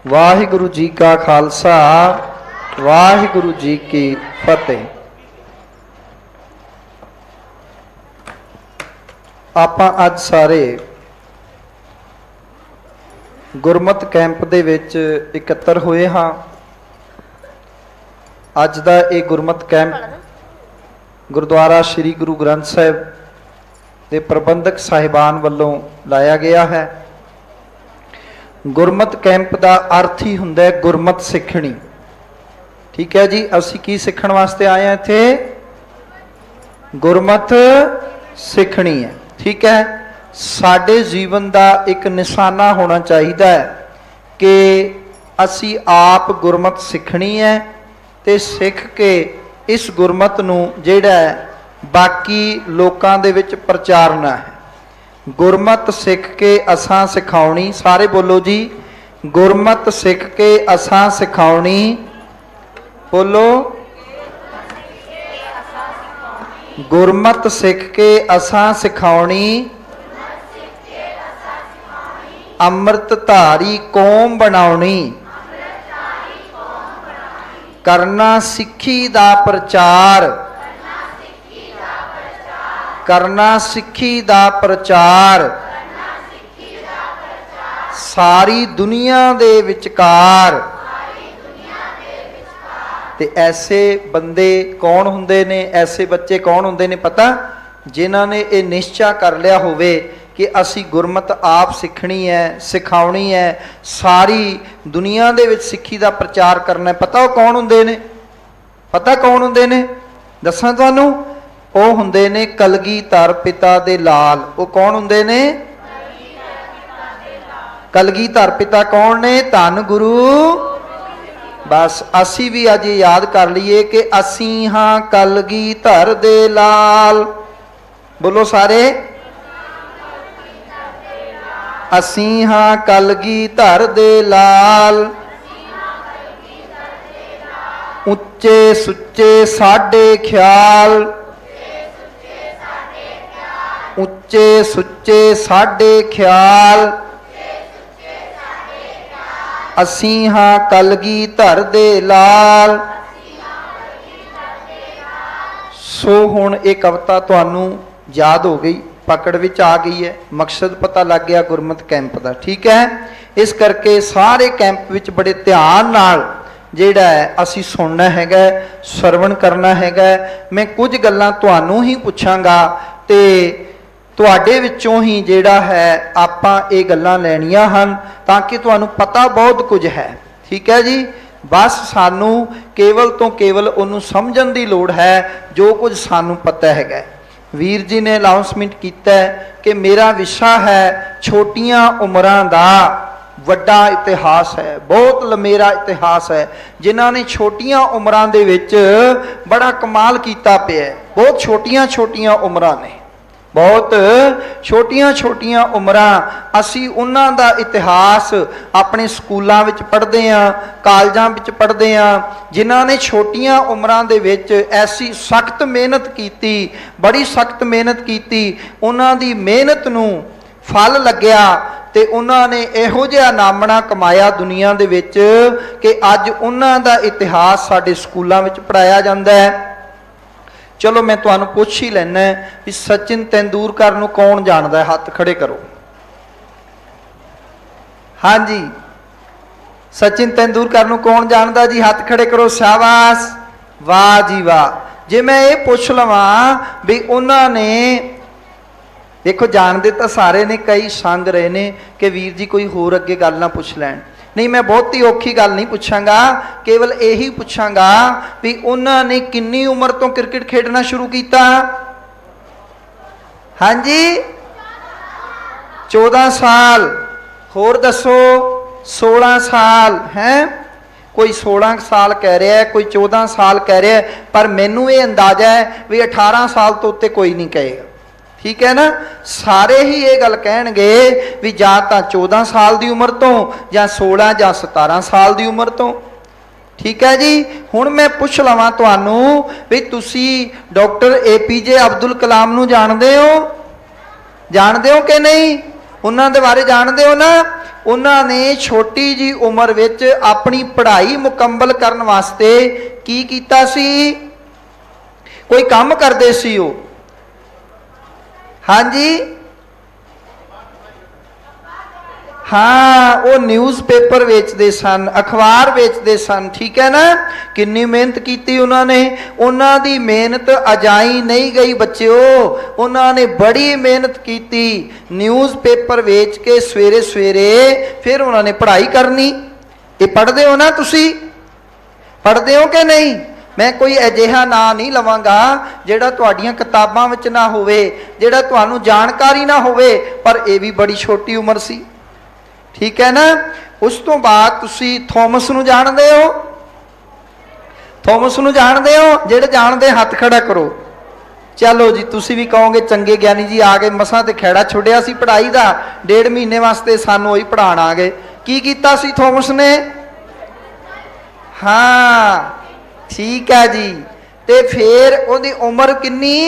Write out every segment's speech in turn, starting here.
वाहिगुरु जी का खालसा वाहिगुरु जी की फतेह। आपां अज सारे गुरमत कैंप दे विच इकत्तर होए हाँ। अज दा ये गुरमत कैंप गुरुद्वारा श्री गुरु ग्रंथ साहिब के प्रबंधक साहिबान वालों लाया गया है। गुरमत कैंप का अर्थ ही हुंदा है गुरमत सिखणी। ठीक है जी, असी की सीखण वास्ते आए हैं इत्थे? गुरमत सिखणी है। ठीक है, साडे जीवन का एक निशाना होना चाहिए है कि असी आप गुरमत सिखणी है ते सिख के इस गुरमत नूं जिहड़ा बाकी लोकां दे विच प्रचारना है। गुरमत सिख के असां सिखाउणी, सारे बोलो जी, गुरमत सिख के असां सिखाउणी। बोलो, गुरमत सिख के असां सिखाउणी। अमृत धारी कौम बनाउणी। करना सिक्खी दा प्रचार। करना सिक्खी दा प्रचार। सारी दुनिया दे विचकार। ते ऐसे बंदे कौन हुंदे ने, ऐसे बच्चे कौन हुंदे ने पता? जिन्हां ने ये निश्चय कर लिया होवे कि असी गुरमत आप सिखनी है, सिखाउणी है, सारी दुनिया दे विच सिक्खी दा प्रचार करना है। पता वो कौन हुंदे ने? पता कौन हुंदे ने? दसां तुहानूं, ਉਹ ਹੁੰਦੇ ਨੇ कलगीधर पिता दे लाल। ਉਹ कौन ਹੁੰਦੇ ने? कलगीधर पिता कौन ने? धन गुरु। बस असी भी अज याद कर लीए कि असी हाँ कलगीधर दे लाल। बोलो सारे, असी हाँ कलगीधर दे लाल। उच्चे सुच्चे साडे ख्याल। उच्चे सुच्चे साडे ख्याल। असी हाँ कलगीधर दे लाल। सो हुण ये कविता तुहानूं याद हो गई, पकड़ विच आ गई है, मकसद पता लग गया गुरमत कैंप का। ठीक है, इस करके सारे कैंप विच बड़े ध्यान नाल जिहड़ा है असी सुनना हैगा, सरवण करना हैगा। मैं कुछ गल्लां तुहानूं ही पुछांगा ते तुहाडे विचों ही जिहड़ा है आपां ये गल्लां लैणियां हन ताकि तुहानूं पता बहुत कुछ है। ठीक है जी, बस सानू केवल तो केवल उन्होंने समझण दी लोड़ है जो कुछ सानू पता हैगा। वीर जी ने अनाउंसमेंट किया है कि मेरा विशा है छोटियां उम्रां दा वड्डा इतिहास है, बहुत लमेरा इतिहास है। जिन्हां ने छोटियां उम्रां दे विच बड़ा कमाल कीता पिया है। बहुत छोटियां छोटियां उम्रां ने, बहुत छोटियां छोटियां उम्रां। असी उन्हां दा इतिहास अपने स्कूलों विच पढ़दे हां, कालजां विच पढ़दे हां, जिन्हां ने छोटियां उम्रां दे विच ऐसी सख्त मेहनत कीती, बड़ी सख्त मेहनत कीती। उन्हां दी मेहनत नूं फल लग्या ते उन्हां ने इहो जिहा नामना कमाया दुनिया दे विच कि अज उन्हां दा इतिहास साडे स्कूलों विच पढ़ाया जांदा है। चलो मैं तुहानूं पुछ ही लैना भी सचिन तेंदुलकर नूं कौन जानदा है? हाथ खड़े करो। हाँ जी, सचिन तेंदुलकर नूं कौन जानदा जी? हाथ खड़े करो। शाबाश, वाह जी वाह। जे मैं ये पुछ लवां भी उन्होंने, देखो जानते तो सारे ने, कई संग रहे ने कि वीर जी कोई होर अगे गल ना पुछ लैण। नहीं, मैं बहुत ही औखी गल नहीं पूछांगा, केवल यही पूछांगा भी उन्होंने कितनी उम्र तो क्रिकेट खेडना शुरू किया? हाँ जी, 14 साल। होर दसो? 16 साल है। कोई 16 साल कह रहा है, कोई 14 साल कह रहा है, पर मैनू ये अंदाजा है भी 18 साल तो उत्ते कोई नहीं कहेगा। ठीक है ना, सारे ही ये गल कहणगे भी जां तां 14 साल की उम्र तो, या 16 या 17 साल की उम्र तो। ठीक है जी, हुण मैं पुछ लवां तुहानूं भी तुसी डॉक्टर APJ अब्दुल कलाम नूं जानदे हो? जानदे हो कि नहीं? ਉਹਨਾਂ ਦੇ ਬਾਰੇ ਜਾਣਦੇ ਹੋ ਨਾ? ਉਹਨਾਂ ਨੇ ਛੋਟੀ ਜੀ ਉਮਰ ਵਿੱਚ ਆਪਣੀ ਪੜ੍ਹਾਈ ਮੁਕੰਮਲ ਕਰਨ ਵਾਸਤੇ ਕੀ ਕੀਤਾ ਸੀ? ਕੋਈ ਕੰਮ ਕਰਦੇ ਸੀ ਉਹ। ਹਾਂਜੀ हाँ, वो न्यूज़पेपर बेचते सन, अखबार बेचते सन, ठीक है ना। कितनी मेहनत की उन्होंने, उन्होंने मेहनत अजाई नहीं गई बच्चों, उन्होंने बड़ी मेहनत की। न्यूज़पेपर बेच के सवेरे सवेरे फिर उन्होंने पढ़ाई करनी। ये पढ़ते हो ना, तुसी पढ़ते हो कि नहीं? मैं कोई अजिहा ना नहीं लवांगा जिहड़ा तुहाडीआं किताबां विच ना होवे, जिहड़ा तुहानूं जानकारी ना होवे, पर यह भी बड़ी छोटी उम्र सी, ठीक है ना। उस तो बाद तुसी थॉमस नूं जानदे हो? थॉमस नूं जानदे हो? जिहड़े जानदे हथ खड़ा करो। चलो जी, तुसी भी कहोगे चंगे ज्ञानी जी आ गए, मसां ते खैड़ा छुड़िया सी पढ़ाई दा, 1.5 महीने वास्ते सानूं ही पढ़ाण आ गए। की कीता सी थॉमस ने? हाँ ठीक है जी। ते फिर उहदी उम्र किन्नी?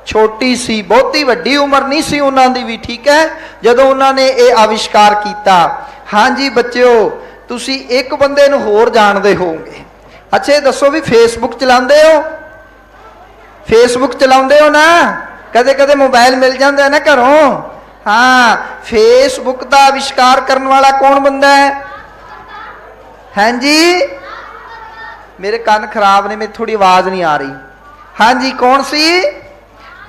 छोटी सी, बहुती वड्डी उम्र नहीं सी उन्हां दी भी, ठीक है, जदों उन्होंने ये आविष्कार किया। हाँ जी बच्चों, तुसी एक बंदे नूं होर जानदे होवोगे। अच्छा ये दसो भी फेसबुक चलाते हो? फेसबुक चलाते हो ना? कदे कदे मोबाइल मिल जाता है ना घरों। हाँ, फेसबुक का आविष्कार करने वाला कौन बंदा है? हाँ जी, मेरे कान खराब ने, मेरी थोड़ी आवाज नहीं आ रही। हाँ जी, कौन सी?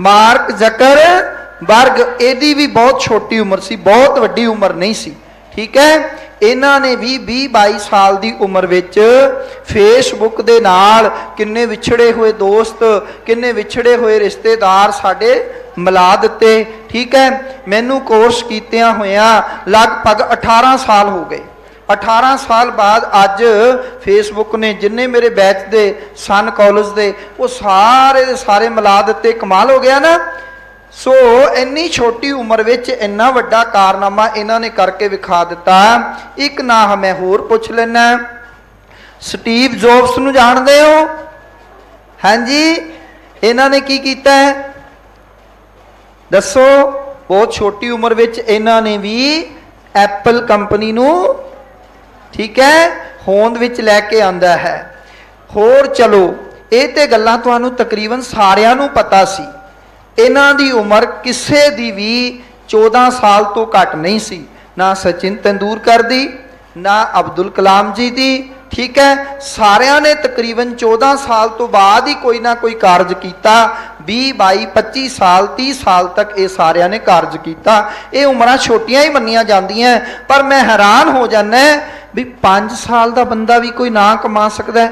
Mark Zuckerberg. एदी भी बहुत छोटी उम्र सी, बहुत वड्डी उम्र नहीं सी, ठीक है। इन्हां ने भी 20-22 साल की उम्र विच फेसबुक दे नाल किन्ने विछड़े हुए दोस्त, किन्ने विछड़े हुए रिश्तेदार साडे मिला दिते, ठीक है। मैनू कोर्स कीतियां होया लगभग 18 साल हो गए। 18 साल बाद अज फेसबुक ने जिन्ने मेरे बैच दे सन कॉलेज दे वो सारे दे सारे मिला दिते। कमाल हो गया ना। सो इन्नी छोटी उम्र विच इन्ना वड्डा कारनामा इन्हां ने करके विखा दिता। एक ना मैं होर पुछ लेना, स्टीव जॉब्स नूं जानदे हो? हाँ जी, इन्हां ने की कीता है दसो? बहुत छोटी उम्र विच इन्हां ने भी एप्पल कंपनी नूं, ठीक है, होंद विच लैके आंदा है। होर चलो ये तो गल्लां तुहानूं तकरीबन सारियां नूं पता सी। इन्हां दी उम्र किसे दी भी 14 साल तो घट नहीं सी, ना सचिन तेंदुलकर दी, ना अब्दुल कलाम जी दी, ठीक है। सारियां ने तकरीबन 14 साल तो बाद ही कोई ना कोई कार्य किया। 20, 22, 25 साल 30 साल तक ये सारियां ने कार्य किया। ये उम्रां छोटियां ही मन्नियां जांदियां, पर मैं हैरान हो जाना भी 5 साल का बंदा भी कोई नाम कमा सकता है।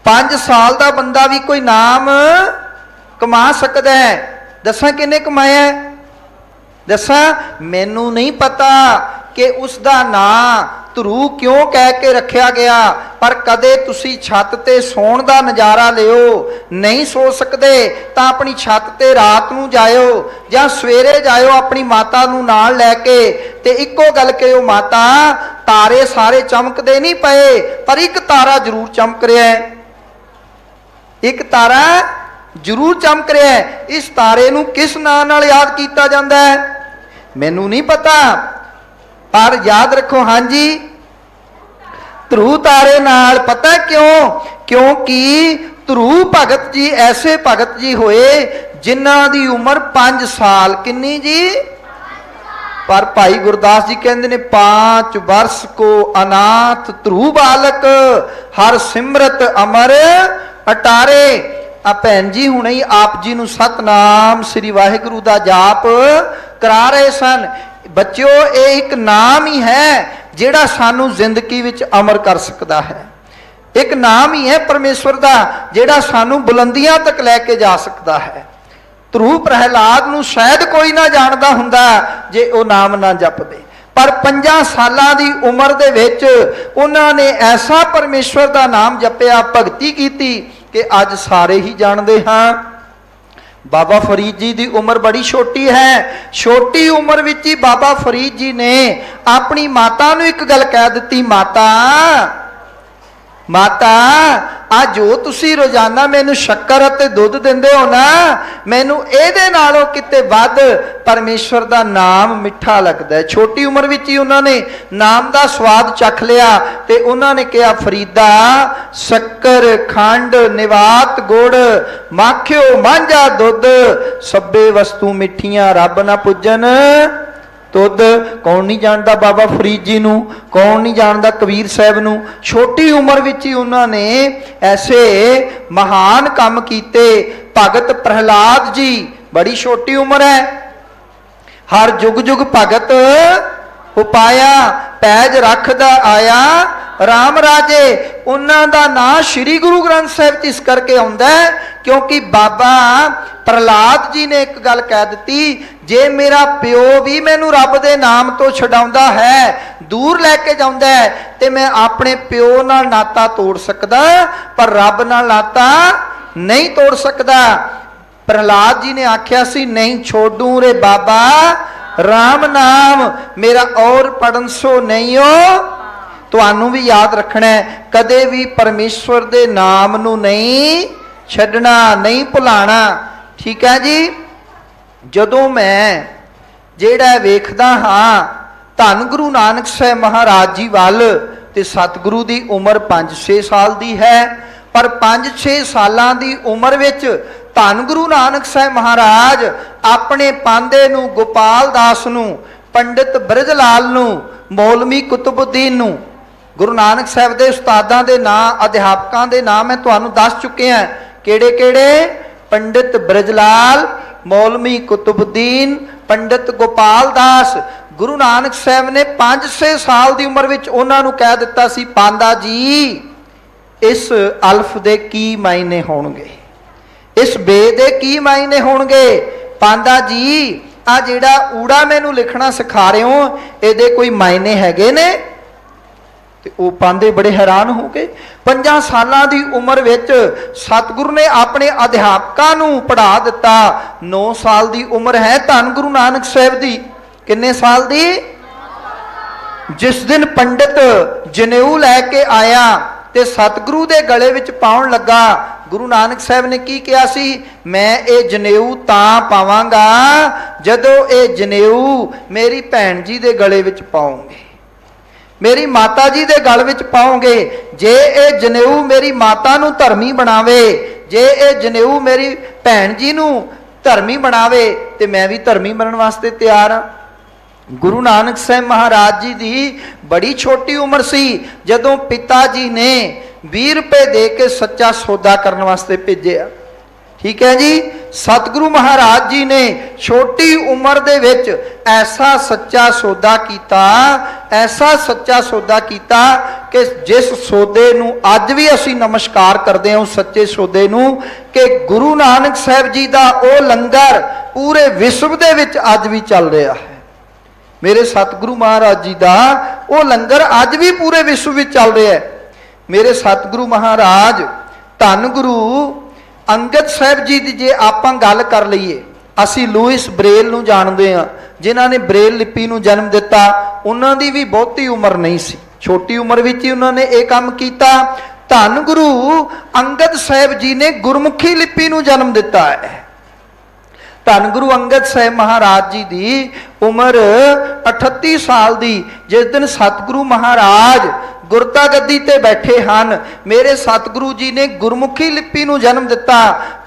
5 साल का बंदा भी कोई नाम कमा सकता है। दसा किन्ने कमाया? दसा मैनू नहीं पता कि उसका नाम ध्रुव क्यों कह के रखा गया, पर कदे तुसी छत ते सौण का नज़ारा लियो, नहीं सो सकते तो अपनी छत ते रात नूं जाओ या सवेरे जाओ अपनी माता नूं नाल लैके। ते इक्को गल कहो, माता तारे सारे चमकते नहीं पे, पर एक तारा जरूर चमक रहा है, एक तारा जरूर चमक रहा है। इस तारे नूं किस नाम नाल याद किया जाता है? मैनू नहीं पता, पर याद रखो। हाँ जी, ध्रुव तारे नाल। पता क्यों? क्योंकि ध्रुव भगत जी ऐसे भगत जी होए जिन्हां दी उम्र 5 साल। किन्नी जी? पर भाई गुरदास जी कहते ने 5 वर्ष को अनाथ ध्रुव बालक, हर सिमरत अमर अटारे। आ भैन जी हुणे ही आप जी नूं सतनाम श्री वाहिगुरू दा जाप करा रहे सन। बच्चों ये एक नाम ही है जिहड़ा सानू जिंदगी विच अमर कर सकता है। एक नाम ही है परमेश्वर दा जिहड़ा सानू बुलंदियां तक लैके जा सकता है। ध्रुव प्रहलाद नूं शायद कोई ना जानदा हुंदा जे वो नाम ना जपदे, पर 5 सालां दी उम्र दे विच उन्हां ने ऐसा परमेश्वर दा नाम जपिया, भगती कीती कि अज सारे ही जानते हाँ। बाबा फरीद जी की उम्र बड़ी छोटी है। छोटी उम्र विच ही बाबा फरीद जी ने अपनी माता नूं एक गल कह दी, माता माता आ जो तुसी रोजाना मैनू शक्कर अते दुध दिंदे हो ना, मैनू इहदे नालों किते वध परमेश्वर दा नाम मिठा लगदा है। छोटी उम्र विच ही उन्होंने नाम दा स्वाद चख लिया ते उन्होंने कहा फरीदा शक्कर खंड निवात गुड़ माखियो मांझा दुध सब्बे वस्तु मिठियां रब ना पुजन तुद। कौन नहीं जानता बाबा फरीद जी नू, कौन नहीं जानता कबीर साहब नू। छोटी उम्र विच ही उन्होंने ऐसे महान काम कीते। भगत प्रहलाद जी बड़ी छोटी उम्र है, हर जुग जुग भगत उपाया पैज रखदा आया राम राजे। उन्हां दा नाम श्री गुरु ग्रंथ साहिब इस करके आउंदा है क्योंकि बाबा प्रहलाद जी ने एक गल कह दी, जे मेरा प्यो भी मैनू रब दे नाम तो छडाउंदा है, दूर लैके जाउंदा है, ते मैं अपने प्यो नाल नाता तोड़ सकदा पर रब नाल नाता नहीं तोड़ सकदा। प्रहलाद जी ने आख्या सी नहीं छोड़ू रे बाबा राम नाम मेरा और पढ़न सो नहीं हो। तुहानू भी याद रखना है कदे भी परमेश्वर दे नाम नू नहीं छड्डना, नहीं भुलाना। ठीक है जी। जदों मैं जेड़ा वेखदा हाँ धन गुरु नानक साहब महाराज जी वाल ते सतगुरु दी उम्र 5-6 साल दी है, पर 5-6 सालां दी उम्र विच धन गुरु नानक साहब महाराज अपने पांदे नू गोपाल दास नू पंडित ब्रजलाल नू मौलवी कुतुबुद्दीन नू गुरु नानक साहब दे उस्तादां दे नाम अध्यापकां दे नाम मैं तुहानू दस चुके हैं। केड़े केड़े? पंडित ब्रजलाल, मौलवी कुतुबुद्दीन, पंडित गोपाल दास। गुरु नानक साहब ने 5-6 साल की उम्र विच उन्हां नू कह दिता सी पांदा जी इस अल्फ दे की मायने होणगे, इस बे दे की मायने होणगे। पांदा जी आ जिहड़ा ऊड़ा मैनू लिखना सिखा रहे हो इहदे कोई मायने हैगे ने? ते वो पांदे बड़े हैरान हो गए। 5 सालां दी उम्र विच सतगुरु ने अपने अध्यापकां नू पढ़ा दिता। 9 साल दी उम्र है धन गुरु नानक साहब दी। किन्ने साल दी? जिस दिन पंडित जनेऊ लैके आया ते सतगुरु दे गले विच पाउण लगा, गुरु नानक साहब ने की कहा सी, मैं ये जनेऊ तां पावांगा जदों ये जनेऊ मेरी भैन जी दे गले विच पाऊंगे, मेरी माता जी दे गल विच पाओगे। जे ये जनेऊ मेरी माता नू धर्मी बनावे, जे ये जनेऊ मेरी भैन जी नू धर्मी बनावे ते मैं भी धर्मी बनने वास्ते तैयार हाँ। गुरु नानक साहब महाराज जी दी बड़ी छोटी उम्र सी जदों पिता जी ने 20 रुपए दे के सच्चा सौदा करने वास्ते भेजे। ठीक है जी। सतगुरु महाराज जी ने छोटी उम्र दे विच ऐसा सच्चा सौदा कीता, ऐसा सच्चा सौदा कीता कि जिस सौदे नू अज भी असी नमस्कार करते हैं उस सच्चे सौदे नू कि गुरु नानक साहब जी दा ओ लंगर पूरे विश्व दे विच अज भी चल रहा है। मेरे सतगुरु महाराज जी दा ओ लंगर अज भी पूरे विश्व में चल रहा है। मेरे सतगुरु महाराज धन गुरु अंगद साहब जी की जे आपां गल कर लईए, असी लुइस ब्रेल नूं जानते हैं जिन्हां ने ब्रेल लिपि नूं जन्म दिता। उन्हां दी भी बहुती उम्र नहीं सी, छोटी उम्र विच ही उन्होंने ये काम किया। धन गुरु अंगद साहब जी ने गुरमुखी लिपि नूं जन्म दिता है। धन गुरु अंगद साहब महाराज जी की उम्र 38 साल की जिस दिन सतगुरु महाराज गुरता गद्दी ते बैठे हैं, मेरे सतगुरु जी ने गुरमुखी लिपि नूं जन्म दिता।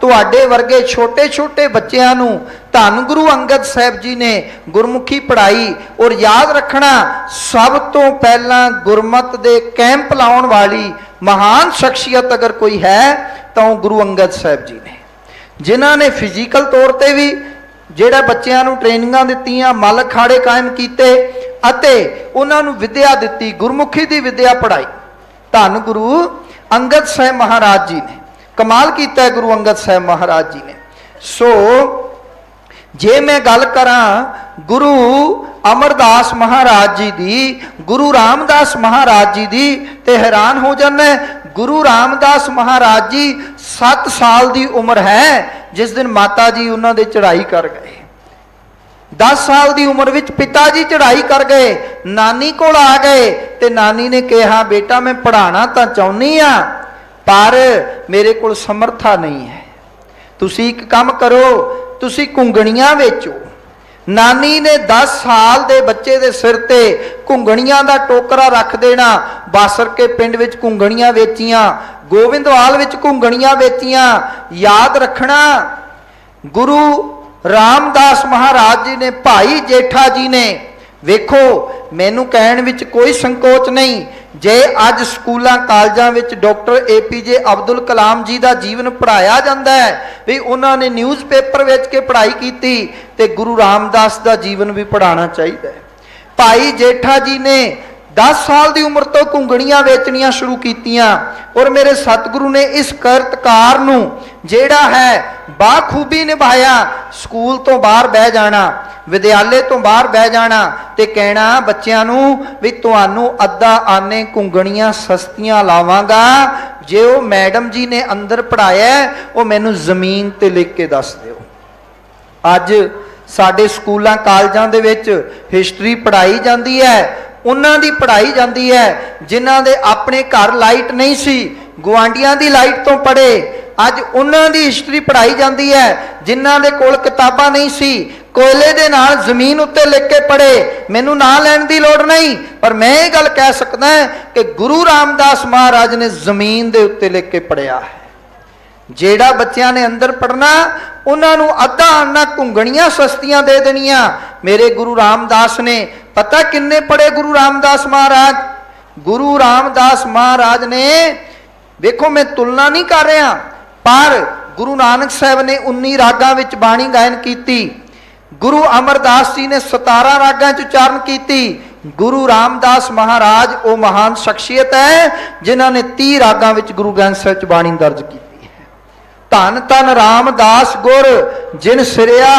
तुहाडे वर्गे छोटे छोटे बच्चों नूं धन गुरु अंगद साहब जी ने गुरमुखी पढ़ाई। और याद रखना सब तो पहला गुरमत दे कैंप लाउण वाली महान शख्सियत अगर कोई है तो गुरु अंगद साहब जी ने, जिन्हां ने फिजिकल तौर पर भी ਜਿਹੜਾ ਬੱਚਿਆਂ ਨੂੰ ट्रेनिंगां दित्तियां, मल अखाड़े कायम कीते अते उन्हां नूं विद्या दित्ती, गुरमुखी दी विद्या पढ़ाई। धन गुरु अंगद साहब महाराज जी ने कमाल कीता है। गुरु अंगद साहब महाराज जी ने सो जे मैं गल करां गुरु अमरदास महाराज जी दी, गुरु रामदास महाराज जी दी ते हैरान हो जाना है। गुरु रामदास महाराज जी 7 साल की उम्र है जिस दिन माता जी उन्होंने चढ़ाई कर गए। 10 साल की उम्र विच पिता जी चढ़ाई कर गए, नानी कोल आ गए ते नानी ने कहा बेटा मैं पढ़ाना तो चाहुंदी आ पर मेरे कोल समर्था नहीं है, तुसी एक काम करो तुसी घुंगणियां वेचो। नानी ने 10 साल के बच्चे के सिर ते घुंगणियां का टोकरा रख देना। बासर के पिंड विच घुंगणियां वेचियां, गोविंदवाल विच घुंगणियां वेचियां। याद रखना गुरु रामदास महाराज जी ने, भाई जेठा जी ने, वेखो मैनू कहण विच कोई संकोच नहीं, जे अज स्कूलों कालजां विच डॉक्टर APJ अब्दुल कलाम जी का जीवन पढ़ाया जाता है भी उन्होंने न्यूज़ पेपर वेच के पढ़ाई की, ते गुरु रामदास का जीवन भी पढ़ाना चाहिए। भाई जेठा जी ने 10 साल की उम्र तो घुंगणियां वेचनियां शुरू कीतियां और मेरे सतगुरु ने इस करतकार नूं जेड़ा है बाखूबी निभाया। स्कूल तो बाहर बह जाना, विद्यालय तो बाहर बह जाना ते कहना बच्चों नूं भी तुहानूं अद्धा आने घुंगणियां सस्तियां लावांगा, जे वो मैडम जी ने अंदर पढ़ाया वो मैनूं जमीन ते लिख के दस दिओ। अज साडे स्कूलों कालजां दे विच हिस्टरी पढ़ाई जाती है, उन्हां दी पढ़ाई जाती है जिन्हां दे अपने घर लाइट नहीं सी, गुआंढियां दी लाइट तो पढ़े। अज उन्हां दी हिस्टरी पढ़ाई जाती है जिन्हां दे कोल किताबां नहीं सी, कोयले दे नाल जमीन उत्ते लिख के पढ़े। मैनू ना लैण दी लोड़ नहीं, पर मैं ये गल कह सकदा कि गुरु रामदास महाराज ने जमीन दे उत्ते लिख के पढ़िया है। जेड़ा बच्चों ने अंदर पढ़ना उन्होंने अद्धा आना घुंगणियां सस्तियां दे देनियां। मेरे गुरु रामदास ने पता किन्ने पढ़े? गुरु रामदास महाराज, गुरु रामदास महाराज ने, देखो मैं तुलना नहीं कर रहा, पर गुरु नानक साहब ने 19 रागां विच बाणी गायन की, गुरु अमरदास जी ने 17 रागां च उचारण की। गुरु रामदास महाराज वो महान शख्सियत है जिन्होंने 30 रागां विच गुरु ग्रंथ साहिब च बाणी दर्ज की। धन धन रामदास गुर जिन सिरिया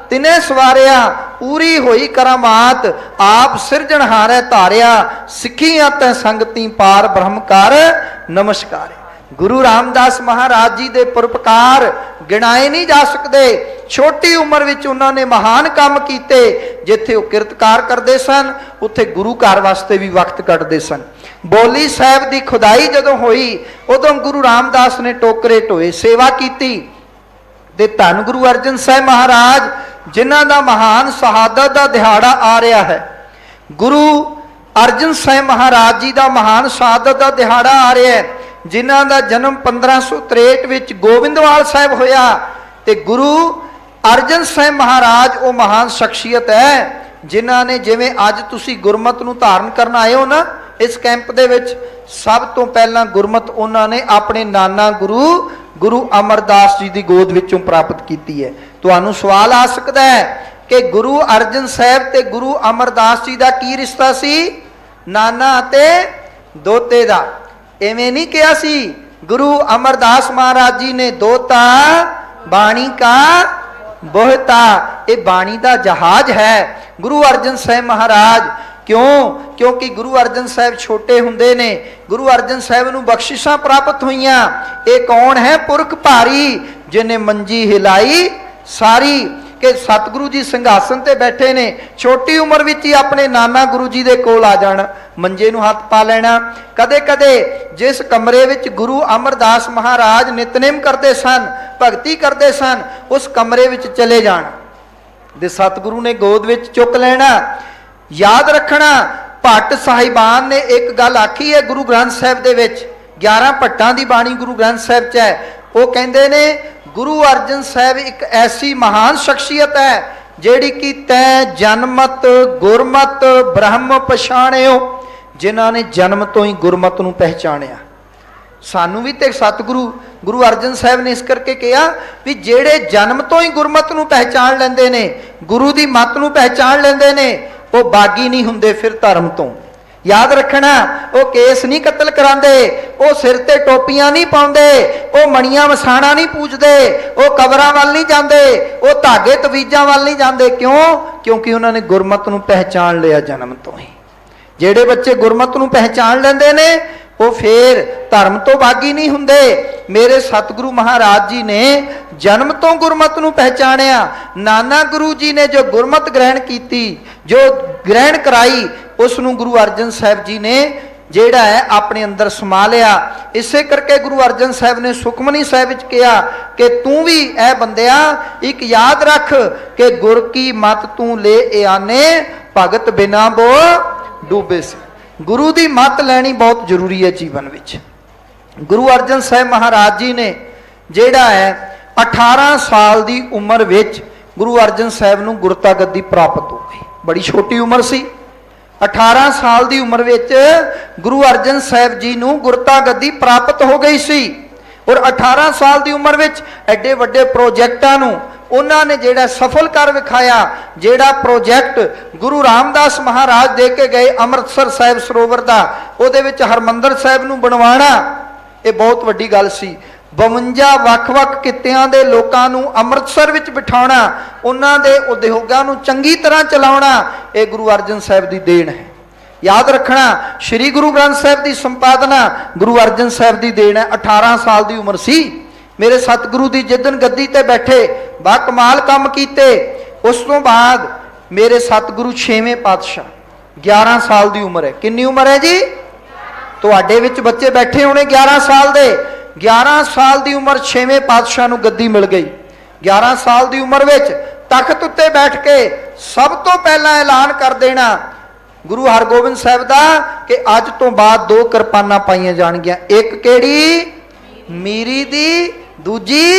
तिने सवारिया, पूरी होई करामात आप सिरजनहारे धारिया, सिखियां तै संगती पार ब्रह्म कर नमस्कार। गुरु रामदास महाराज जी दे परोपकार गिनाए नहीं जा सकते। छोटी उम्र विच उन्होंने महान काम किए, जिथे वो किरतकार करते सन उत्थे गुरु घर वास्ते भी वक्त कटते सन। बोली साहब की खुदाई जदों हुई उदों गुरु रामदास ने टोकरे ढोए सेवा की। धन गुरु अर्जन साहब महाराज जिन्हां दा महान शहादत का दिहाड़ा आ रहा है, गुरु अर्जन साहब महाराज जी का महान शहादत का दिहाड़ा आ रहा है, जिन्हां दा जन्म 1563 विच गोविंदवाल साहब होया। ते गुरु अर्जन साहब महाराज वो महान शख्सियत है जिन्हां ने, जिवें अज तुसी गुरमत नूं धारण करन आए हो ना इस कैंप दे विच, सब तो पहला गुरमत उन्होंने अपने नाना गुरु अमरदास जी की गोद विचों प्राप्त की है। तुहानूं सवाल आ सकता है कि गुरु अर्जन साहब ते गुरु अमरदास जी का की रिश्ता सी? नाना ते दोते का। इवें नहीं कहा सी गुरु अमरदास महाराज जी ने दोता बाणी का बोहता, ये बाणी का जहाज है गुरु अर्जन साहब महाराज। क्यों? क्योंकि गुरु अर्जन साहब छोटे हुंदे ने गुरु अर्जन साहब नूं बख्शिशां प्राप्त हुईयां। ये कौन है? पुरख भारी जिन्हें मंजी हिलाई सारी, के सतगुरु जी सिंघासन ते बैठे ने, छोटी उम्र विच ही अपने नाना गुरु जी दे कोल आ जाना, मंजे नूं हथ पा लेना। कदे कदे जिस कमरे विच गुरु अमरदास महाराज नितनेम करते सन, भगती करते सन, उस कमरे विच चले जाना ते सतगुरु ने गोद विच चुक लेना। याद रखना भट्ट साहिबान ने एक गल आखी है गुरु ग्रंथ साहिब दे विच, 11 भट्टां दी बाणी गुरु ग्रंथ साहिब च है। वो कहंदे ने गुरु अर्जन साहब एक ऐसी महान शख्सियत है जेड़ी कि तै जन्मत गुरमत ब्रह्म पछाणियो, जिन्हां ने जन्म तो ही गुरमत नूं पहचानिया। सानू भी तो सतगुरु गुरु अर्जन साहब ने इस करके कहा भी जेड़े जन्म तो ही गुरमत नूं पहचान लेंदे ने, गुरु दी मत नूं पहचान लेंदे ने, वो बागी नहीं हुंदे फिर धर्म तो। याद रखना वो केस नहीं कतल करांदे, वो सिर ते टोपियां नहीं पाउंदे, वो मणियां मसाणा नहीं पूजदे, वो कबरां वाल नहीं जांदे, वो धागे तवीजां वाल नहीं जांदे। क्यों? क्योंकि उन्होंने गुरमत नूं पहचान लिया जन्म तो ही। जेड़े बच्चे गुरमत नूं पहचान लेंदे ने वो फिर धर्म तो बागी नहीं हुंदे। मेरे सतगुरु महाराज जी ने जन्म तो गुरमत नूं पहचानिया। नाना गुरु जी ने जो गुरमत ग्रहण की, जो ग्रहण कराई, उसनूं गुरु अर्जन साहब जी ने जेड़ा है अपने अंदर समा लिया। इसे करके गुरु अर्जन साहब ने सुखमनी साहब विच कहा कि तू भी ऐ बंदिया एक याद रख कि गुर की मत तू ले आने, भगत बिना बो डूबे से। गुरु की मत लैनी बहुत जरूरी है जीवन विच। गुरु अर्जन साहब महाराज जी ने जेड़ा है 18 साल की उम्र विच गुरु अर्जन साहब नूं गुरता गद्दी प्राप्त हो गई। बड़ी छोटी उम्र सी। 18 साल की उम्र विच गुरु अर्जन साहब जी नूं गुरता गद्दी प्राप्त हो गई सी। और 18 साल की उम्र विच एडे वड्डे प्रोजैक्टां नूं उन्होंने जेड़ा सफल कर विखाया। जेड़ा प्रोजैक्ट गुरु रामदास महाराज दे के गए अमृतसर साहिब सरोवर का, उहदे विच हरमंदर साहिब नूं बनवाना, ये बहुत वड्डी गल सी। 52 ਵੱਖ-ਵੱਖ कित्तियां दे लोकां नूं अमृतसर विच बिठाउणा, उन्हां दे उद्योगां नूं चंगी तरह चलाउणा, ये गुरु अर्जन साहब की देन है। याद रखना, श्री गुरु ग्रंथ साहब की संपादना गुरु अर्जन साहब की देन है। 18 साल की उम्र सी। मेरे सतगुरु की जिदन गद्दी ते बैठे बा कमाल काम कीते। उस तो बाद मेरे सतगुरु 6वें पातशाह, 11 साल की उम्र है। कितनी उम्र है जी? तुहाडे विच बच्चे बैठे होने 11 साल दे। 11 साल की उम्र 6वें पातशाह नूं गद्दी मिल गई। 11 साल की उम्र विच तख्त उत्ते बैठ के सब तो पहला ऐलान कर देना गुरु हरगोबिंद साहब का कि अज तो बाद 2 किरपानां पाईयां जाणगियां। एक केड़ी? मीरी दी, दूजी।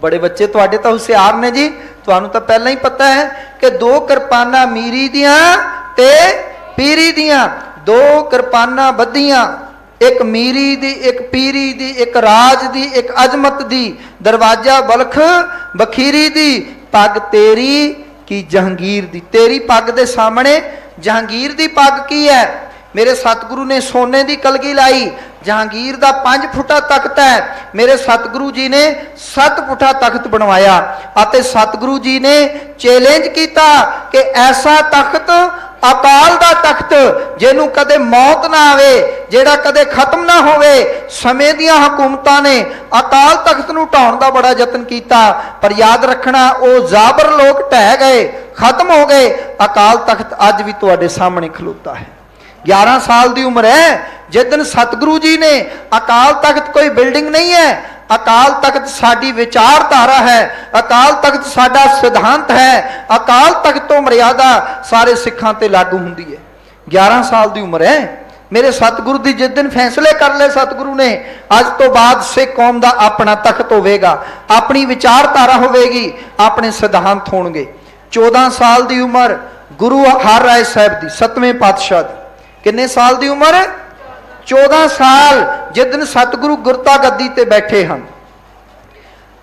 बड़े बच्चे तुहाडे तो होशियार ने जी, तुहानूं तो पहला ही पता है कि 2 किरपानां मीरी दियां ते पीरी दियां। 2 किरपानां बद्धियां, एक मीरी दी, एक पीरी दी, एक राज दी, एक अजमत दी। दरवाजा बलख बखीरी दी, पग तेरी की जहांगीर दी। तेरी पग दे सामने जहांगीर दी पग की है? मेरे सतगुरु ने सोने की कलगी लाई। जहांगीर का 5 फुटा तख्त है, मेरे सतगुरु जी ने 7 फुटा तख्त बनवाया। आते सतगुरु जी ने चैलेंज किया कि ऐसा तख्त, अकाल का तख्त जिन्हों कदे मौत ना आवे, जेड़ा कदे खत्म ना होवे। समय दियां हुकूमतां ने अकाल तख्त नूं ढाउण दा बड़ा यतन किया, पर याद रखना वो जाबर लोग ढह गए, खत्म हो गए। अकाल तख्त अज भी तुहाडे सामने खलोता है। 11 साल की उम्र है जिदन सतगुरु जी ने, अकाल तख्त कोई बिल्डिंग नहीं है, अकाल तख्त साडी विचारधारा है, अकाल तख्त साडा सिद्धांत है, अकाल तख्त तो मर्यादा सारे सिखां ते लागू हुंदी है। 11 साल की उम्र है। मेरे सतगुरु की जिस दिन फैसले कर ले सतगुरु ने, अज तो बाद सिख कौम का अपना तख्त होगा, अपनी विचारधारा होगी, अपने सिद्धांत होंगे। 14 साल की उम्र गुरु हर राय साहब की, 7वें पातशाह की। किन्ने साल की उम्र? 14 साल। जिस दिन सतगुरु गुरता गद्दी ते बैठे हैं।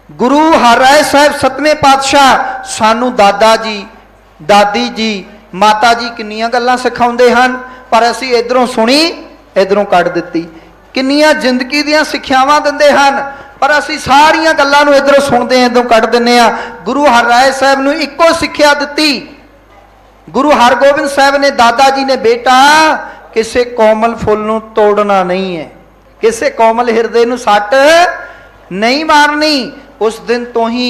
गुरु हर राय साहब 7वें पातशाह सानू दादा जी, दादी जी, माता जी किन्नियां गल्लां सिखाउंदे हन, पर असी इधरों सुनी इधरों कढ़ दित्ती। किन्नियां जिंदगी दीयां सिक्ख्यावां दिंदे हन, पर असी सारियां गल्लां नूं इधरों सुनदे हैं, इधरों कढ़ दिंदे आ। गुरु हर राय साहब नूं इक्को सिक्ख्या दित्ती। गुरु हरगोबिंद साहब ने, दादा जी ने, बेटा किसी कोमल फुल नूं तोड़ना नहीं है, किसी कोमल हिरदे नूं सट नहीं मारनी। उस दिन तो ही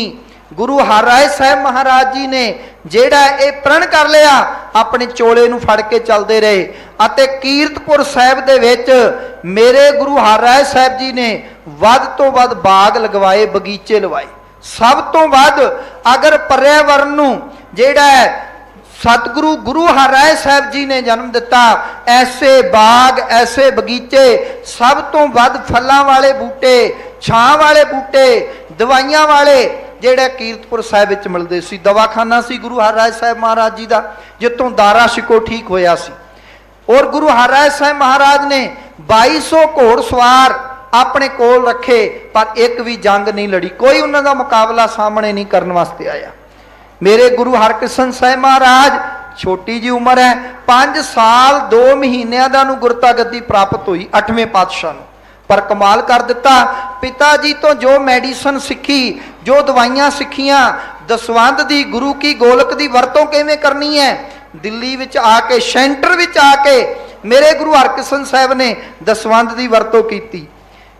गुरु हर राय साहब महाराज जी ने जेड़ा ये प्रण कर लिया, अपने चोले नूं फड़ के चलते रहे। अते कीरतपुर साहब दे विच मेरे गुरु हर राय साहब जी ने वध तो वध बाग लगवाए, बगीचे लवाए। सब तो वध अगर पर्यावरण नूं जेड़ा सतगुरु गुरु हर राय साहब जी ने जन्म दिता, ऐसे बाग, ऐसे बगीचे, सब तो वध फलों वाले बूटे, छां वाले बूटे, दवाइयां वाले जेड़ा कीरतपुर साहब विच मिलदे सी। दवाखाना सी गुरु हर राय साहब महाराज जी का, जितों दारा शिको ठीक होया सी। और गुरु हर राय साहब महाराज ने 2200 घोड़ सवार अपने कोल रखे, पर एक भी जंग नहीं लड़ी, कोई उन्हां दा मुकाबला सामने नहीं करने वास्ते आया। मेरे गुरु हरकृष्ण साहब महाराज छोटी जी उम्र है, 5 साल 2 महीनों का गुरता गद्दी प्राप्त हुई 8वें पातशाह नूं। पर कमाल कर दिता, पिता जी तो जो मेडिसिन सीखी, जो दवाइयां सीखियां, दसवंध दी, गुरु की गोलक की वरतों किवें करनी है, दिल्ली विच आके, सेंटर विच आके मेरे गुरु हरकृष्ण साहब ने दसवंध की वरतों की।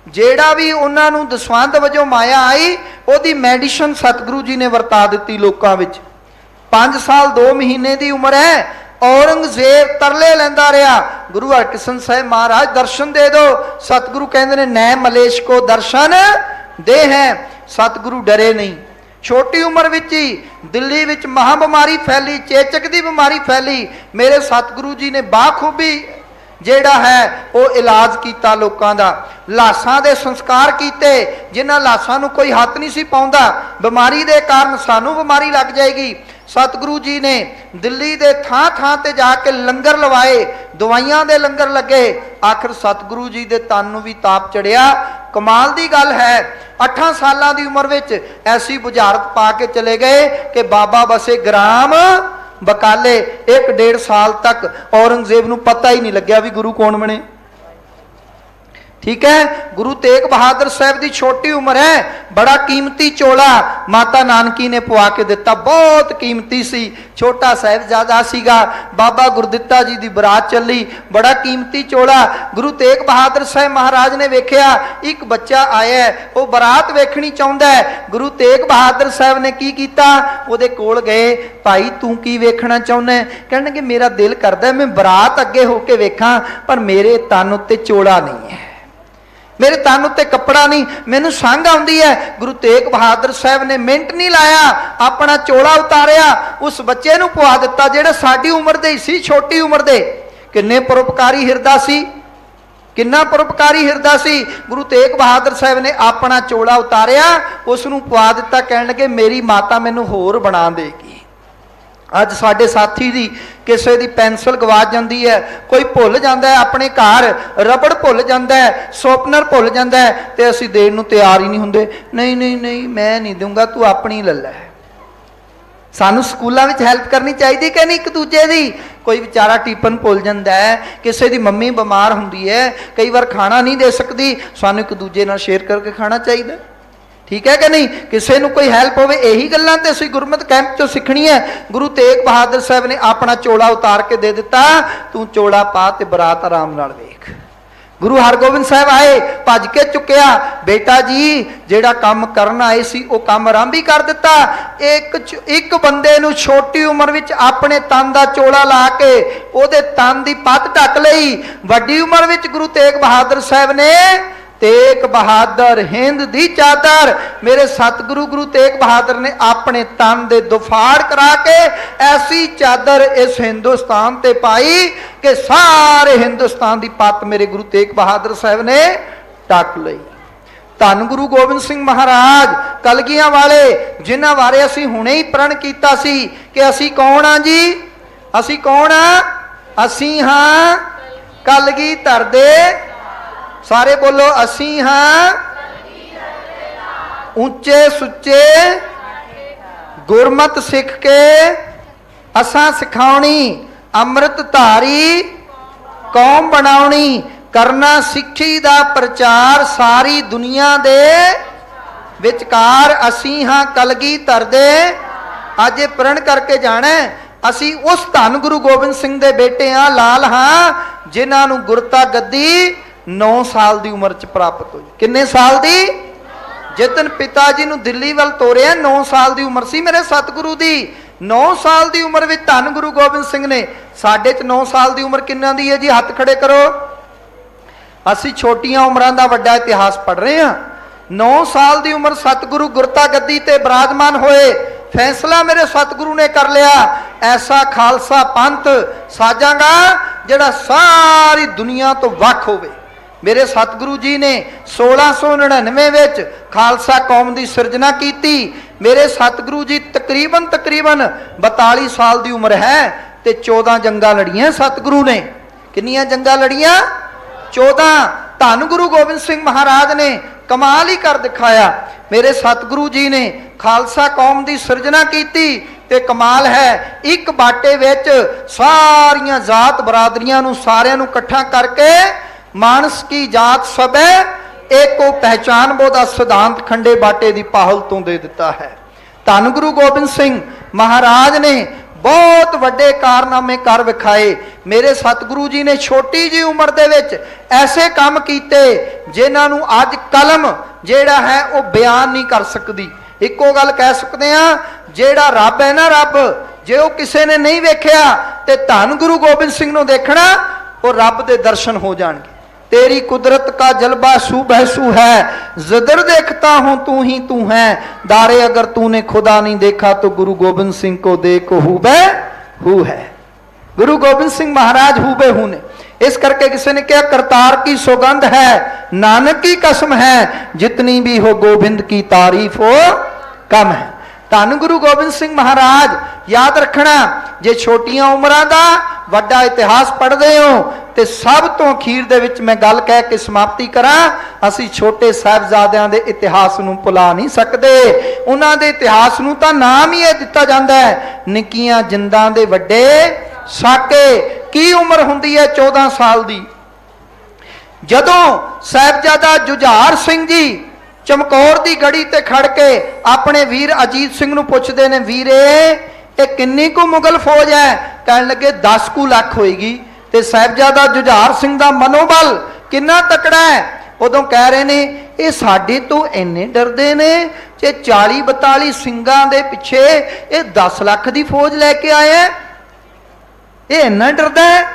ਜਿਹੜਾ भी उन्होंने दसवंध वजों माया आई ਉਹਦੀ मैडिसन सतगुरु जी ने वरता दी लोगों में। 5 साल 2 महीने की उम्र है, औरंगजेब तरले लेंदा रहा, गुरु हरकृष्ण साहब महाराज दर्शन दे दो। सतगुरु कहते ने नए मलेश को दर्शन दे हैं। सतगुरु डरे नहीं। छोटी उम्र विच ही दिल्ली विच महाबिमारी फैली, चेचक की बीमारी फैली। मेरे सतगुरु जी ने बाखूबी ਜਿਹੜਾ है वो इलाज किया लोगों का। लाशां दे संस्कार किए, जिन्हां लाशां नूं कोई हथ नहीं सी पाउंदा, बीमारी दे कारण सानू बीमारी लग जाएगी। सतगुरु जी ने दिल्ली दे थां थां ते जाके लंगर लवाए, दवाइयां दे लंगर लगे। आखिर सतगुरु जी दे तन नूं भी ताप चढ़िया। कमाल दी गल है, 8 सालां दी उम्र विच ऐसी बुझारत पा के चले गए कि बाबा बसे ग्राम बकाले। 1-1.5 साल तक औरंगजेब नूं पता ही नहीं लग्या भी गुरु कौन बने। ठीक है। गुरु तेग बहादुर साहब की छोटी उम्र है, बड़ा कीमती चोला माता नानकी ने पवा के दिता, बहुत कीमती सी। छोटा साहिबजादा सीगा, बाबा गुरदित्ता जी की बरात चली, बड़ा कीमती चोला। गुरु तेग बहादुर साहब महाराज ने वेख्या एक बच्चा आया है, वो बरात वेखनी चाहता है। गुरु तेग बहादुर साहब ने की कीता, उहदे कोल गए, भाई तू की वेखना चाहुंदा है? कहणगे मेरा दिल करदा मैं बरात अगे होके वेखां, पर मेरे तन उत्ते चोला नहीं है, मेरे तन उत्ते कपड़ा नहीं, मैनू संग आउंदी है। गुरु तेग बहादुर साहब ने मिनट नहीं लाया, अपना चोला उतारिया, उस बच्चे नूं पवा दिता जिहड़ा साडी उम्र दे सी, छोटी उम्र दे। किन्ने परोपकारी हिरदा सी, किन्ना परोपकारी हिरदा सी। गुरु तेग बहादुर साहब ने अपना चोला उतारिया, उस नूं पवा दिता। कहण लगे मेरी माता मैनू होर बना देगी। अज साडे साथी दी किसी दी पेंसिल गवाच जाती है, कोई भुल जाता है अपने घर, रबड़ भुल जाता है, शोपनर भुल जाता है, तो असीं देण नूं तैयार ही नहीं हुंदे। नहीं नहीं नहीं मैं नहीं दूंगा, तू अपनी ले लै। सानू स्कूलों में हैल्प करनी चाहिए कि नहीं एक दूजे की। कोई बेचारा टिफन भुल जाता है, किसी की मम्मी बीमार होंदी है, कई बार खाना नहीं दे सकती, सानू एक दूजे नाल शेयर करके खाना चाहिए। ठीक है कि नहीं? किसी को कोई हैल्प हो, यही गल्लां ते असीं गुरमत कैंप चो सीखनी है। गुरु तेग बहादुर साहब ने अपना चोला उतार के दे दिता, तू चोला पा ते बरात आराम नाल वेख। गुरु हरगोबिंद साहब आए, भज के चुकिया, बेटा जी जिहड़ा काम करन आए सी वो काम आरंभ ही कर दिता। एक बंदे नूं छोटी उम्र विच अपने तन दा चोला ला के ओहदे तन दी पत ढक लई। वड्डी उम्र विच गुरु तेग बहादुर साहब ने तेग बहादुर हिंद दी चादर, मेरे सतगुरु गुरु तेग बहादुर ने अपने तन दे दुफाड़ करा के ऐसी चादर इस हिंदुस्तान ते पाई कि सारे हिंदुस्तान की पत मेरे गुरु तेग बहादुर साहब ने ढक लई। धन गुरु गोबिंद सिंह महाराज कलगियां वाले, जिन्हां बारे असीं हुणे ही प्रण कीता सी कि असीं कौन आ जी, असीं कौन आ? असीं हां कलगीधर दे, सारे बोलो असीं हां ऊंचे सुच्चे गुरमत सिख के असां सिखाउणी, अमृत धारी कौम बनाउणी, करना सिੱਖੀ दा प्रचार सारी दुनिया दे विचकार। असीं हां कलगीधर दे, अज ये प्रण करके जाना असीं उस धन गुरु गोबिंद सिंह दे बेटे हां, लाल हां, जिन्हां नूं गुरता गद्दी 9 साल की उम्र च प्राप्त हुई। किन्ने साल की? जिदन पिता जी नूं दिल्ली वल तोरिया 9 साल की उम्र सी मेरे सतगुरु की। 9 साल की उम्र में धन गुरु गोबिंद सिंह ने, साडे च 9 साल की उम्र किन्ना दी है जी? हथ खड़े करो। असी छोटियां उम्रां दा वड्डा इतिहास पढ़ रहे हैं। 9 साल की उम्र सतगुरु गुरता गद्दी ते विराजमान होए। फैसला मेरे सतगुरु ने कर लिया, ऐसा खालसा पंथ साजांगा जिहड़ा सारी दुनिया तो वख होवे। मेरे सतगुरु जी ने 1699 विच खालसा कौम की सिरजना की। मेरे सतगुरु जी तकरीबन 42 साल की उम्र है ते 14 जंगा लड़ियां सतगुरु ने। किन्नियां जंगा लड़ियां? 14। धन गुरु गोबिंद सिंह महाराज ने कमाल ही कर दिखाया। मेरे सतगुरु जी ने खालसा कौम की सिरजना की ते कमाल है, एक बाटे विच सारियां जात बरादरियां नूं सारियां नूं इकट्ठा करके मानस की जात सब एको पहचान बोधा सिद्धांत खंडे बाटे की पाहल तो दे दिता है। धन गुरु गोबिंद सिंह महाराज ने बहुत वड्डे कारनामे कर विखाए। मेरे सतगुरु जी ने छोटी जी उम्र दे विच ऐसे काम कीते जिन्हां नूं अज कलम जेड़ा है वो बयान नहीं कर सकती। इक्को गल कह सकते हैं, जेड़ा रब है ना, रब जे वो किसी ने नहीं वेख्या ते धन गुरु गोबिंद सिंह नूं देखना, वो रब दे दर्शन हो जाएंगे। तेरी कुदरत का जलवा सू बहसू है, जिधर देखता हूं तू ही तू है। दारे अगर तूने खुदा नहीं देखा तो गुरु गोबिंद सिंह को देख हूबहू है। गुरु गोबिंद सिंह महाराज हूबहू ने। इस करके किसी ने कहा, करतार की सौगंध है, नानक की कसम है, जितनी भी हो गोबिंद की तारीफ हो कम है। धन गुरु गोबिंद सिंह महाराज याद रखना, जे छोटिया उम्रां दा वड्डा इतिहास पढ़ते हो तो सब तो अखीर दे विच मैं गल कह के समाप्ति करा, असी छोटे साहिबजादियां दे इतिहास नूं भुला नहीं सकते। उन्हां दे इतिहास नूं तां नाम ही दिता जाता है, निक्कियां जिंदां दे वड्डे साके। की उम्र हुंदी है? 14 साल दी। जदों साहिबजादा जुझार सिंह जी चमकौर दी गड़ी ते खड़ के अपने वीर अजीत सिंह नूं पुछदे ने, वीरे ये किन्नी को मुगल फौज है? कहन लगे 10 कुछ लाख होएगी। ते साहिबजादा जुझार सिंह दा मनोबल किन्ना तकड़ा है। उदों कह रहे ने, ये साडे तो इन्ने डरदे ने, जे 40-42 सिंगां दे पिछे ये 10 लाख दी फौज लैके आए हैं, ये इन्ना डरदा है।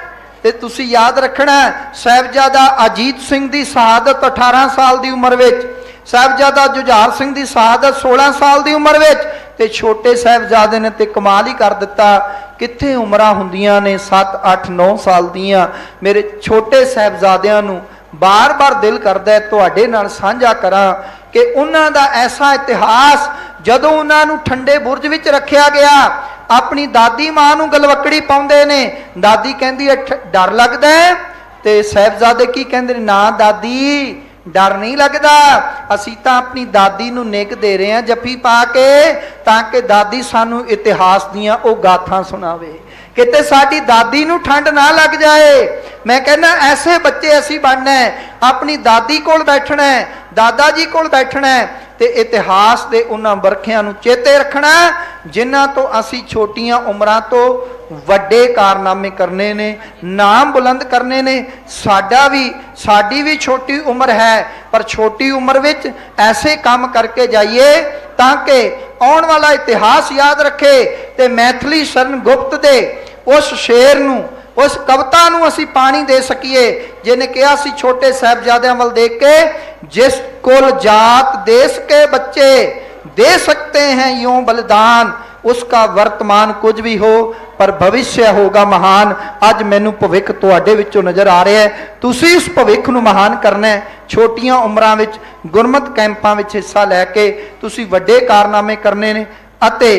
ते तुसी याद रखना, साहिबजादा अजीत सिंह दी शहादत 18 साल दी उम्र विच, साहिबजादा जुझार सिंह दी शहादत 16 साल दी उम्र विच, ते छोटे साहिबजादे ने ते कमाल ही कर दिता। कित्थे उमरां हुंदियां ने 7, 8, 9 साल दियां। मेरे छोटे साहिबजादियां नूं बार बार दिल करदा है तुहाडे नाल साझा करां कि उन्हां दा ऐसा इतिहास, जदों उन्हां नूं ठंडे बुरज विच रखिया गया, अपनी दादी मां नूं गलवकड़ी पाउंदे ने, दादी कहंदी है डर लगदा है, ते साहिबजादे की कहंदे ने, ना दादी डर नहीं लगता, असी तो अपनी दादी नूं निग दे रहे हैं जफी पा के, ताकि दादी सानू इतिहास दियां ओ गाथां सुनावे, किते साडी दादी नूं ठंड ना लग जाए। मैं कहना ऐसे बच्चे असी बनना है, अपनी दादी कोल बैठना है, दादा जी कोल बैठना है, ते इतिहास दे उन्हां वरखियां नूं चेते रखना जिन्हां तो असी छोटियां उमरां तो वड्डे कारनामे करने ने, नाम बुलंद करने ने। साडी भी छोटी उम्र है, पर छोटी उम्र विच ऐसे काम करके जाइए ताकि आने वाला इतिहास याद रखे। ते मैथिली शरण गुप्त दे उस शेर नूं, उस कविता नूं असी पानी दे सकीए, जिन्हें कहा सी छोटे साहिबजादियां वल देख के, जिस कुल जात देश के बच्चे दे सकते हैं यूं बलिदान, उसका वर्तमान कुछ भी हो पर भविष्य होगा महान। अज मैनू भविख तुहाडे विचों नज़र आ रहा है, तुसी इस भविख नूं महान करना है। छोटियां उमरां विच गुरमत कैंपां विच हिस्सा लैके तुसी वड्डे कारनामे करने ने अते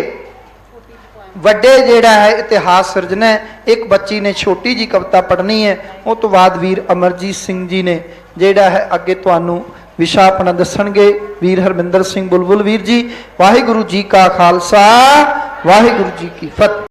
वड्डे जेड़ा है इतिहास सिरजना है। एक बच्ची ने छोटी जी कविता पढ़नी है, उस तो बाद वीर अमरजीत सिंह जी ने जेड़ा है अगे तुहानू विशा अपना दसणगे। वीर हरमिंदर सिंह बुलबुल वीर जी। वाहिगुरु जी का खालसा, वाहिगुरु जी की फतेह।